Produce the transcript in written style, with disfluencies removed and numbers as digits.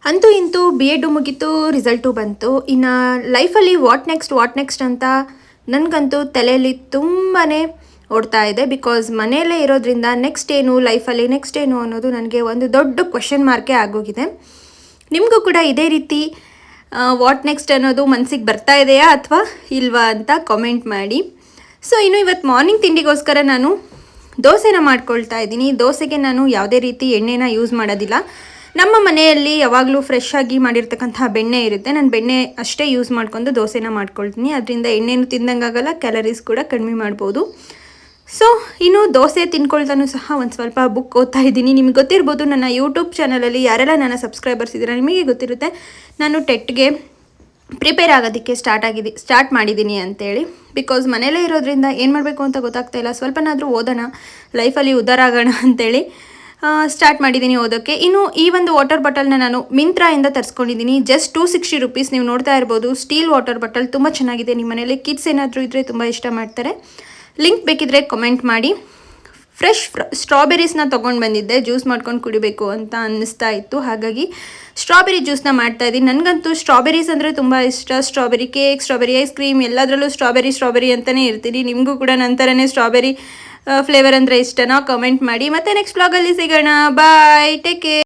ಅಂತೂ ಇಂತೂ B Ed ಮುಗೀತು, ರಿಸಲ್ಟು ಬಂತು. ಇನ್ನು ಲೈಫಲ್ಲಿ ವಾಟ್ ನೆಕ್ಸ್ಟ್ ಅಂತ ನನಗಂತೂ ತಲೆಯಲ್ಲಿ ತುಂಬಾ ಓಡ್ತಾ ಇದೆ. ಬಿಕಾಸ್ ಮನೆಯಲ್ಲೇ ಇರೋದ್ರಿಂದ ನೆಕ್ಸ್ಟ್ ಏನು ಲೈಫಲ್ಲಿ ನೆಕ್ಸ್ಟ್ ಏನು ಅನ್ನೋದು ನನಗೆ ಒಂದು ದೊಡ್ಡ ಕ್ವೆಶನ್ ಮಾರ್ಕೇ ಆಗೋಗಿದೆ. ನಿಮಗೂ ಕೂಡ ಇದೇ ರೀತಿ ವಾಟ್ ನೆಕ್ಸ್ಟ್ ಅನ್ನೋದು ಮನಸ್ಸಿಗೆ ಬರ್ತಾ ಇದೆಯಾ ಅಥವಾ ಇಲ್ವಾ ಅಂತ ಕಾಮೆಂಟ್ ಮಾಡಿ. ಸೊ ಇನ್ನು ಇವತ್ತು ಮಾರ್ನಿಂಗ್ ತಿಂಡಿಗೋಸ್ಕರ ನಾನು ದೋಸೆನ ಮಾಡ್ಕೊಳ್ತಾ ಇದ್ದೀನಿ. ದೋಸೆಗೆ ನಾನು ಯಾವುದೇ ರೀತಿ ಎಣ್ಣೆನ ಯೂಸ್ ಮಾಡೋದಿಲ್ಲ. ನಮ್ಮ ಮನೆಯಲ್ಲಿ ಯಾವಾಗಲೂ ಫ್ರೆಶ್ ಆಗಿ ಮಾಡಿರ್ತಕ್ಕಂಥ ಬೆಣ್ಣೆ ಇರುತ್ತೆ. ನಾನು ಬೆಣ್ಣೆ ಅಷ್ಟೇ ಯೂಸ್ ಮಾಡ್ಕೊಂಡು ದೋಸೆನ ಮಾಡ್ಕೊಳ್ತೀನಿ. ಅದರಿಂದ ಎಣ್ಣೆನೂ ತಿಂದಂಗಾಗಲ್ಲ, ಕ್ಯಾಲರೀಸ್ ಕೂಡ ಕಡಿಮೆ ಮಾಡ್ಬೋದು. ಸೊ ಇನ್ನು ದೋಸೆ ತಿನ್ಕೊಳ್ತಾನೂ ಸಹ ಒಂದು ಸ್ವಲ್ಪ ಬುಕ್ ಓದ್ತಾ ಇದ್ದೀನಿ. ನಿಮಗೆ ಗೊತ್ತಿರ್ಬೋದು, ನನ್ನ ಯೂಟ್ಯೂಬ್ ಚಾನಲಲ್ಲಿ ಯಾರೆಲ್ಲ ನನ್ನ ಸಬ್ಸ್ಕ್ರೈಬರ್ಸ್ ಇದ್ದೀರಾ ನಿಮಗೆ ಗೊತ್ತಿರುತ್ತೆ ನಾನು ಟೆಟ್ಗೆ ಪ್ರಿಪೇರ್ ಆಗೋದಕ್ಕೆ ಸ್ಟಾರ್ಟ್ ಮಾಡಿದ್ದೀನಿ ಅಂತೇಳಿ. ಬಿಕಾಸ್ ಮನೇಲೇ ಇರೋದ್ರಿಂದ ಏನು ಮಾಡಬೇಕು ಅಂತ ಗೊತ್ತಾಗ್ತಾ ಇಲ್ಲ. ಸ್ವಲ್ಪನಾದರೂ ಓದೋಣ, ಲೈಫಲ್ಲಿ ಉದ್ಧಾರ ಆಗೋಣ ಅಂತೇಳಿ ಸ್ಟಾರ್ಟ್ ಮಾಡಿದ್ದೀನಿ ಓದೋಕ್ಕೆ. ಇನ್ನು ಈ ಒಂದು ವಾಟರ್ ಬಾಟಲ್ನ ನಾನು ಮಿಂತ್ರಾಯಿಂದ ತರಿಸ್ಕೊಂಡಿದ್ದೀನಿ. Just 260 rupees. ನೀವು ನೋಡ್ತಾ ಇರ್ಬೋದು, ಸ್ಟೀಲ್ ವಾಟರ್ ಬಾಟಲ್ ತುಂಬ ಚೆನ್ನಾಗಿದೆ. ನಿಮ್ಮ ಮನೇಲಿ ಕಿಡ್ಸ್ ಏನಾದರೂ ಇದ್ದರೆ ತುಂಬ ಇಷ್ಟ ಮಾಡ್ತಾರೆ. ಲಿಂಕ್ ಬೇಕಿದ್ರೆ ಕಮೆಂಟ್ ಮಾಡಿ. ಫ್ರೆಶ್ ಸ್ಟ್ರಾಬೆರೀಸ್ನ ತೊಗೊಂಡು ಬಂದಿದ್ದೆ, ಜ್ಯೂಸ್ ಮಾಡ್ಕೊಂಡು ಕುಡಿಬೇಕು ಅಂತ ಅನ್ನಿಸ್ತಾ ಇತ್ತು. ಹಾಗಾಗಿ ಸ್ಟ್ರಾಬೆರಿ ಜ್ಯೂಸ್ನ ಮಾಡ್ತಾಯಿದ್ದೀನಿ. ನನಗಂತೂ ಸ್ಟ್ರಾಬೆರೀಸ್ ಅಂದರೆ ತುಂಬ ಇಷ್ಟ. Strawberry cake, strawberry ice cream, ಎಲ್ಲದರಲ್ಲೂ ಸ್ಟ್ರಾಬೆರಿ ಅಂತಲೇ ಇರ್ತೀನಿ. ನಿಮಗೂ ಕೂಡ ನಂತರನೇ ಸ್ಟ್ರಾಬೆರಿ ಫ್ಲೇವರ್ ಅಂದರೆ ಇಷ್ಟನಾ? ಕಮೆಂಟ್ ಮಾಡಿ. ಮತ್ತೆ ನೆಕ್ಸ್ಟ್ ವ್ಲಾಗಲ್ಲಿ ಸಿಗೋಣ. ಬಾಯ್, ಟೇಕ್ ಕೇರ್.